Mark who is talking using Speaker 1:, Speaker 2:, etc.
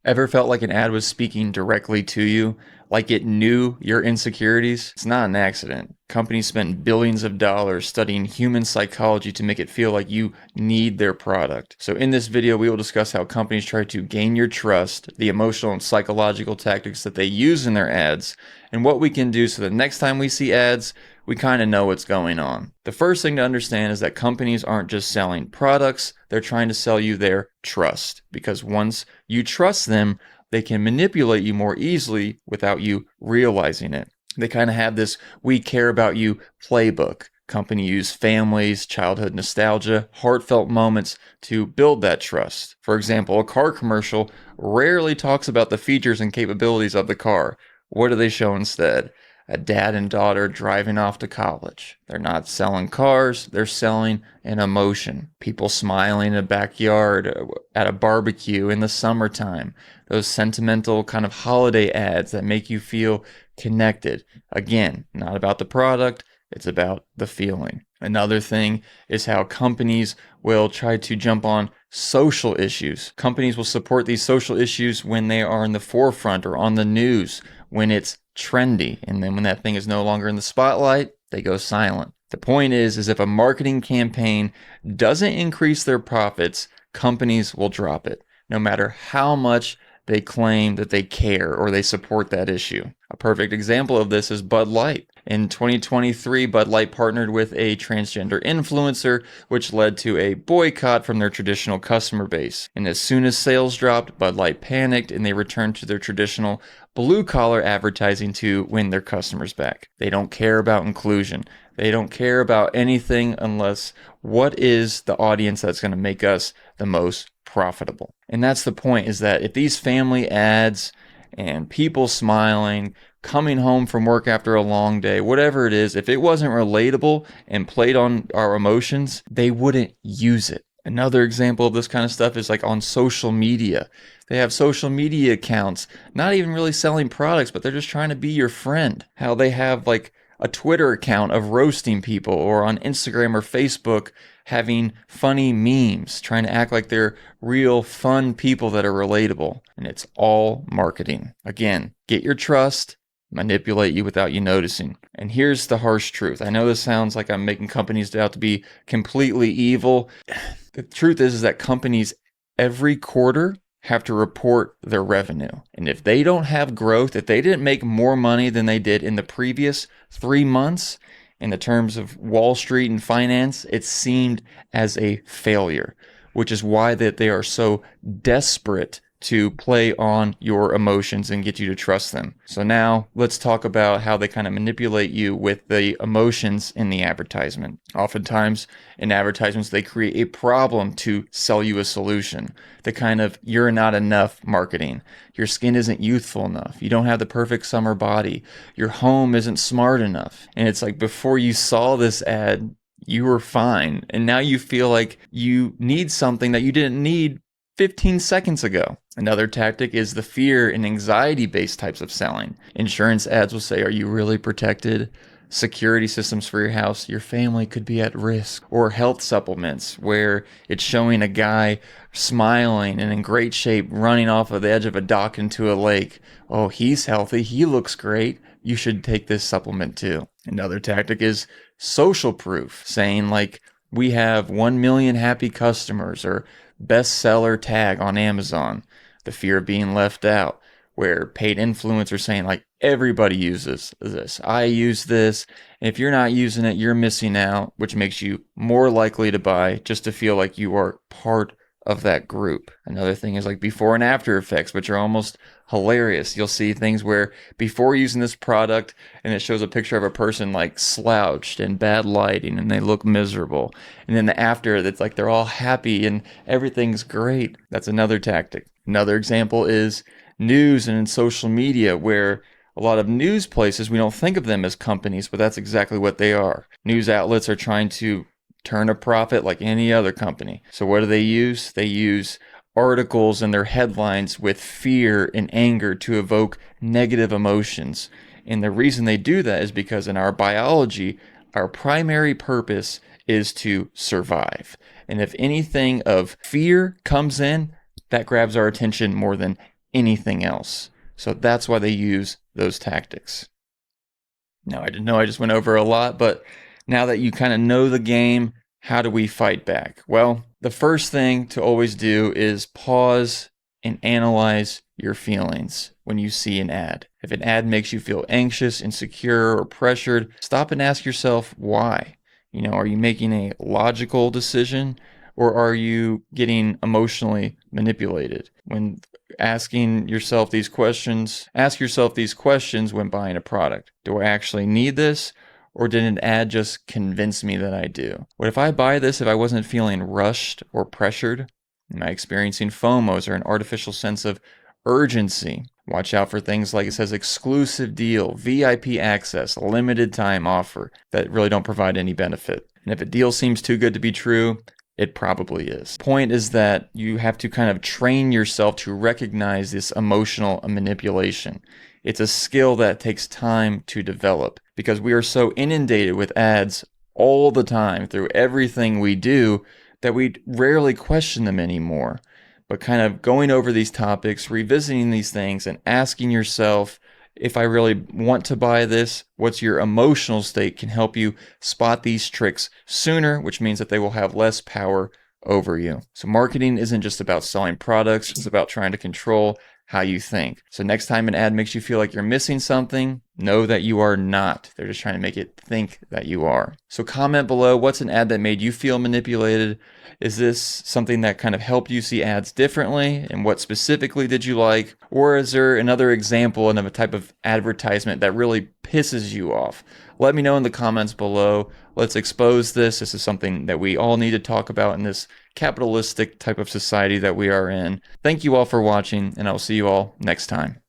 Speaker 1: Ever felt like an ad was speaking directly to you, like it knew your insecurities? It's not an accident. Companies spend billions of dollars studying human psychology to make it feel like you need their product. So in this video, we will discuss how companies try to gain your trust, the emotional and psychological tactics that they use in their ads, and what we can do so that next time we see ads, we kind of know what's going on. The first thing to understand is that companies aren't just selling products, they're trying to sell you their trust. Because once you trust them, they can manipulate you more easily without you realizing it. They kind of have this "we care about you" playbook. Companies use families, childhood nostalgia, heartfelt moments to build that trust. For example, a car commercial rarely talks about the features and capabilities of the car. What do they show instead? A dad and daughter driving off to college. They're not selling cars, they're selling an emotion. People smiling in a backyard, at a barbecue in the summertime. Those sentimental kind of holiday ads that make you feel connected. Again, not about the product, it's about the feeling. Another thing is how companies will try to jump on social issues. Companies will support these social issues when they are in the forefront or on the news, when it's trendy, and then when that thing is no longer in the spotlight, they go silent. The point is if a marketing campaign doesn't increase their profits, companies will drop it, no matter how much they claim that they care or they support that issue. A perfect example of this is Bud Light. In 2023, Bud Light partnered with a transgender influencer, which led to a boycott from their traditional customer base. And as soon as sales dropped, Bud Light panicked and they returned to their traditional blue-collar advertising to win their customers back. They don't care about inclusion. They don't care about anything unless what is the audience that's going to make us the most profitable. And that's the point, is that if these family ads and people smiling, coming home from work after a long day, whatever it is, if it wasn't relatable and played on our emotions, they wouldn't use it. Another example of this kind of stuff is like on social media. They have social media accounts, not even really selling products, but they're just trying to be your friend. How they have like a Twitter account of roasting people, or on Instagram or Facebook having funny memes, trying to act like they're real fun people that are relatable. And it's all marketing. Again, get your trust, manipulate you without you noticing. And here's the harsh truth. I know this sounds like I'm making companies out to be completely evil. The truth is that companies every quarter have to report their revenue. And if they don't have growth, if they didn't make more money than they did in the previous 3 months, in the terms of Wall Street and finance, it seemed as a failure, which is why that they are so desperate to play on your emotions and get you to trust them. So now let's talk about how they kind of manipulate you with the emotions in the advertisement. Oftentimes in advertisements, they create a problem to sell you a solution. The kind of "you're not enough" marketing. Your skin isn't youthful enough. You don't have the perfect summer body. Your home isn't smart enough. And it's like, before you saw this ad, you were fine. And now you feel like you need something that you didn't need 15 seconds ago. Another tactic is the fear and anxiety-based types of selling. Insurance ads will say, "Are you really protected?" Security systems for your house, "Your family could be at risk." Or health supplements, where it's showing a guy smiling and in great shape running off of the edge of a dock into a lake. "Oh, he's healthy, he looks great, you should take this supplement too." Another tactic is social proof, saying like, "We have 1 million happy customers," or bestseller tag on Amazon. The fear of being left out, where paid influencers saying like, "Everybody uses this. I use this. If you're not using it, you're missing out," which makes you more likely to buy just to feel like you are part of that group. Another thing is like before and after effects, which are almost hilarious. You'll see things where before using this product and it shows a picture of a person like slouched and bad lighting and they look miserable. And then the after, that's like they're all happy and everything's great. That's another tactic. Another example is news and in social media, where a lot of news places, we don't think of them as companies, but that's exactly what they are. News outlets are trying to turn a profit like any other company. So what do they use? They use articles and their headlines with fear and anger to evoke negative emotions. And the reason they do that is because in our biology, our primary purpose is to survive. And if anything of fear comes in, that grabs our attention more than anything else. So that's why they use those tactics. Now, I didn't know I just went over a lot, but now that you kind of know the game, how do we fight back? Well, the first thing to always do is pause and analyze your feelings when you see an ad. If an ad makes you feel anxious, insecure, or pressured, stop and ask yourself why. Are you making a logical decision or are you getting emotionally manipulated? When asking yourself these questions, ask yourself these questions when buying a product. Do I actually need this? Or did an ad just convince me that I do? What if I buy this if I wasn't feeling rushed or pressured? Am I experiencing FOMOs or an artificial sense of urgency? Watch out for things like it says exclusive deal, VIP access, limited time offer that really don't provide any benefit. And if a deal seems too good to be true, it probably is. Point is that you have to kind of train yourself to recognize this emotional manipulation. It's a skill that takes time to develop because we are so inundated with ads all the time through everything we do that we rarely question them anymore. But kind of going over these topics, revisiting these things, and asking yourself, if I really want to buy this, what's your emotional state can help you spot these tricks sooner, which means that they will have less power over you. So marketing isn't just about selling products, it's about trying to control how you think. So next time an ad makes you feel like you're missing something, know that you are not. They're just trying to make it think that you are. So comment below, what's an ad that made you feel manipulated? Is this something that kind of helped you see ads differently? And what specifically did you like? Or is there another example of a type of advertisement that really pisses you off? Let me know in the comments below. Let's expose this. This is something that we all need to talk about in this capitalistic type of society that we are in. Thank you all for watching, and I'll see you all next time.